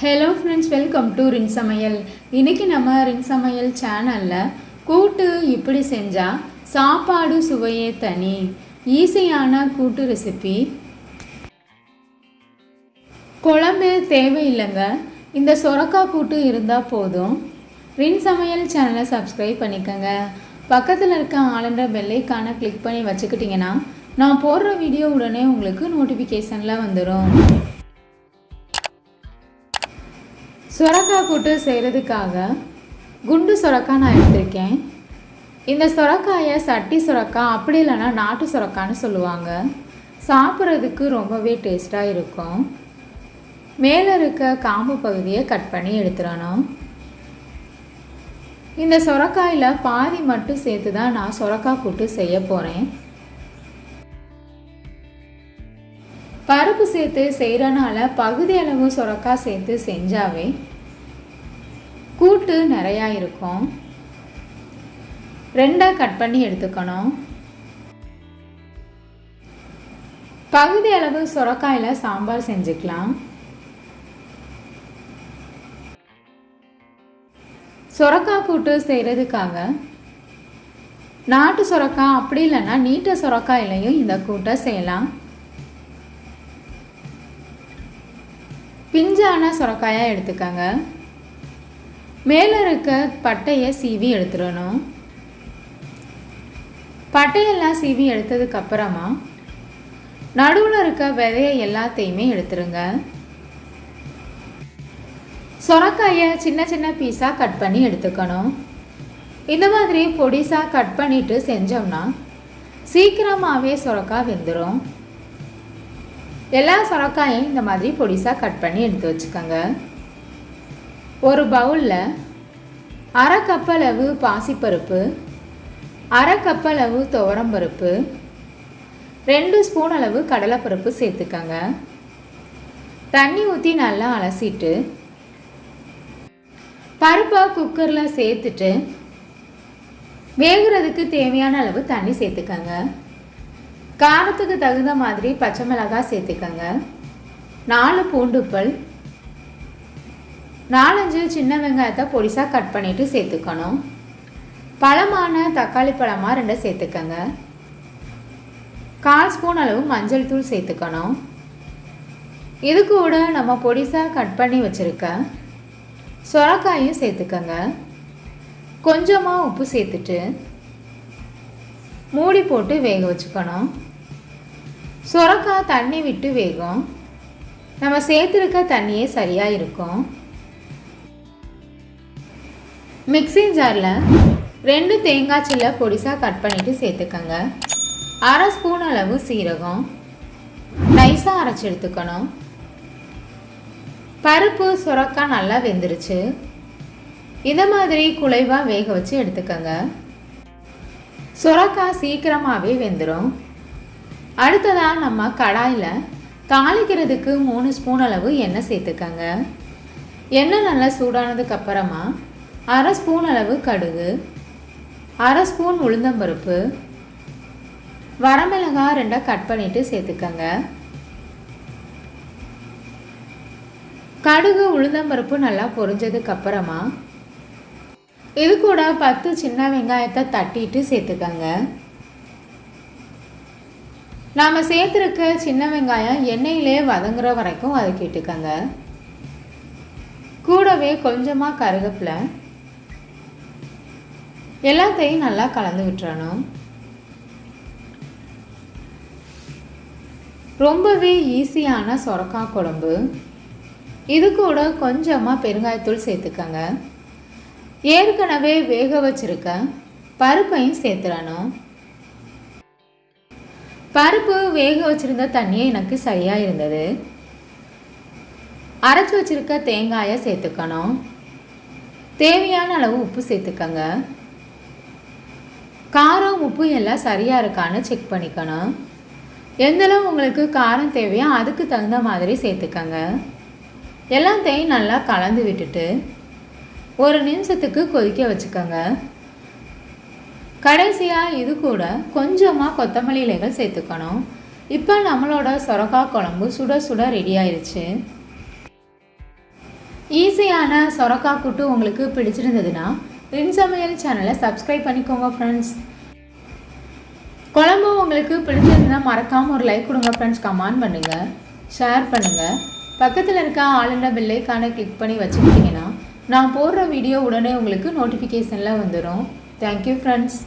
Hello friends, welcome to ரின் சமையல். இன்றைக்கி நம்ம ரின் சமையல் சேனலில் கூட்டு இப்படி செஞ்சால் சாப்பாடு சுவையே தனி, ஈஸியான கூட்டு ரெசிபி. குழம்பு தேவையில்லைங்க, இந்த சொரக்காய் கூட்டு இருந்தால் போதும். ரின் சமையல் சேனலை சப்ஸ்கிரைப் பண்ணிக்கோங்க. பக்கத்தில் இருக்க ஆளுன்ற பெல்லைக்கான கிளிக் பண்ணி வச்சுக்கிட்டிங்கன்னா நான் போடுற வீடியோ உடனே உங்களுக்கு நோட்டிஃபிகேஷனில் வந்துடும். சொரக்காய் கூட்டு செய்கிறதுக்காக குண்டு சொரக்காய் நான் எடுத்திருக்கேன். இந்த சொரக்காயை சட்டி சொரக்காய், அப்படி இல்லைன்னா நாட்டு சொரக்கான்னு சொல்லுவாங்க. சாப்பிட்றதுக்கு ரொம்பவே டேஸ்ட்டாக இருக்கும். மேலே இருக்க காம்பு பகுதியை கட் பண்ணி எடுத்துடணும். இந்த சொரக்காயில் பாதி மட்டும் சேர்த்து தான் நான் சொரக்காய் கூட்டு செய்ய போகிறேன். பருப்பு சேர்த்து செய்கிறனால பகுதி அளவு சொரக்காய் சேர்த்து செஞ்சாவே கூட்டு நிறையா இருக்கும். ரெண்டாக கட் பண்ணி எடுத்துக்கணும். பகுதி அளவு சொரக்காயில் சாம்பார் செஞ்சுக்கலாம். சொரக்காய் கூட்டு செய்கிறதுக்காக நாட்டு சொரக்காய், அப்படி இல்லைன்னா நீட்ட சொரக்காயிலையும் இந்த கூட்டை செய்யலாம். பிஞ்சான சொரக்காயாக எடுத்துக்கோங்க. மேலே இருக்க பட்டையை சீவி எடுத்துடணும். பட்டையெல்லாம் சீவி எடுத்ததுக்கப்புறமா நடுவில் இருக்க விதையை எல்லாத்தையுமே எடுத்துருங்க. சொரக்காயை சின்ன சின்ன பீஸாக கட் பண்ணி எடுத்துக்கணும். இந்த மாதிரி பொடிசாக கட் பண்ணிவிட்டு செஞ்சோம்னா சீக்கிரமாகவே சொரக்காய் வெந்துடும். எல்லா சொரக்காயும் இந்த மாதிரி பொடிசாக கட் பண்ணி எடுத்து வச்சுக்கோங்க. ஒரு பவுலில் அரை கப்பளவு பாசிப்பருப்பு, அரை கப்பளவு துவரம்பருப்பு, 2 ஸ்பூன் அளவு கடலைப்பருப்பு சேர்த்துக்கோங்க. தண்ணி ஊற்றி நல்லா அலசிட்டு பருப்பை குக்கரில் சேர்த்துட்டு வேகிறதுக்கு தேவையான அளவு தண்ணி சேர்த்துக்கோங்க. காரத்துக்கு தகுந்த மாதிரி பச்சை மிளகாய் சேர்த்துக்கோங்க. 4 பூண்டுப்பல், 4-5 சின்ன வெங்காயத்தை பொடிசாக கட் பண்ணிவிட்டு சேர்த்துக்கணும். பழமான தக்காளி பழமாக 2 சேர்த்துக்கோங்க. 1/4 ஸ்பூன் அளவு மஞ்சள் தூள் சேர்த்துக்கணும். இது கூட நம்ம பொடிசாக கட் பண்ணி வச்சுருக்க சொரக்காயும் சேர்த்துக்கோங்க. கொஞ்சமாக உப்பு சேர்த்துட்டு மூடி போட்டு வேக வச்சுக்கணும். சொரக்காய் தண்ணி விட்டு வேகும். நம்ம சேர்த்துருக்க தண்ணியே சரியாக இருக்கும். மிக்ஸி ஜாரில் 2 தேங்காய் சில்லை பொடிசாக கட் பண்ணிவிட்டு சேர்த்துக்கோங்க. அரை ஸ்பூன் அளவு சீரகம் நைஸாக அரைச்சி எடுத்துக்கணும். பருப்பு சொரக்காய் நல்லா வெந்துருச்சு. இந்த மாதிரி குழைவாக வேக வச்சு எடுத்துக்கோங்க. சொரக்காய் சீக்கிரமாகவே வெந்துடும். அடுத்ததாக நம்ம கடாயில் தாளிக்கிறதுக்கு 3 ஸ்பூன் அளவு எண்ணெய் சேர்த்துக்கோங்க. எண்ணெய் நல்லா சூடானதுக்கப்புறமா அரை ஸ்பூன் அளவு கடுகு, அரை ஸ்பூன் உளுந்தம்பருப்பு, வரமிளகாய் 2 கட் பண்ணிவிட்டு சேர்த்துக்கோங்க. கடுகு உளுந்தம்பருப்பு நல்லா பொரிஞ்சதுக்கப்புறமா இது கூட 10 சின்ன வெங்காயத்தை தட்டிட்டு சேர்த்துக்கோங்க. நாம் சேர்த்துருக்க சின்ன வெங்காயம் எண்ணெயிலே வதங்குற வரைக்கும் வதக்கிட்டுக்கோங்க. கூடவே கொஞ்சமாக கருவேப்பிலை, எல்லாத்தையும் நல்லா கலந்து விட்டுறணும். ரொம்பவே ஈஸியான சொரக்காய் குழம்பு. இது கூட கொஞ்சமாக பெருங்காயத்தூள் சேர்த்துக்கோங்க. ஏற்கனவே வேக வச்சுருக்க பருப்பையும் சேர்த்துடணும். பருப்பு வேக வச்சுருந்த தண்ணியே எனக்கு சரியாக இருந்தது. அரைச்சி வச்சுருக்க தேங்காயை சேர்த்துக்கணும். தேவையான அளவு உப்பு சேர்த்துக்கோங்க. காரம் உப்பு எல்லாம் சரியாக இருக்கான்னு செக் பண்ணிக்கணும். எந்தளவு உங்களுக்கு காரம் தேவையோ அதுக்கு தகுந்த மாதிரி சேர்த்துக்கோங்க. எல்லாத்தையும் நல்லா கலந்து விட்டுட்டு 1 நிமிஷத்துக்கு கொதிக்க வச்சுக்கோங்க. கடைசியாக இது கூட கொஞ்சமாக கொத்தமல்லி இலைகள் சேர்த்துக்கணும். இப்போ நம்மளோட சொரக்காய் குழம்பு சுட சுட ரெடி ஆயிடுச்சு. ஈஸியான சொரக்காய் கூட்டு உங்களுக்கு பிடிச்சிருந்ததுன்னா என் சமையல் சேனலை சப்ஸ்கிரைப் பண்ணிக்கோங்க ஃப்ரெண்ட்ஸ். குழம்பு உங்களுக்கு பிடிச்சிருந்ததுன்னா மறக்காமல் ஒரு லைக் கொடுங்க ஃப்ரெண்ட்ஸ். கமெண்ட் பண்ணுங்கள், ஷேர் பண்ணுங்கள். பக்கத்தில் இருக்க ஆளுண்ட பெல் ஐகானை கிளிக் பண்ணி வச்சுக்கிட்டிங்கன்னா நான் போடுற வீடியோ உடனே உங்களுக்கு நோட்டிஃபிகேஷனில் வந்துடும். Thank you friends.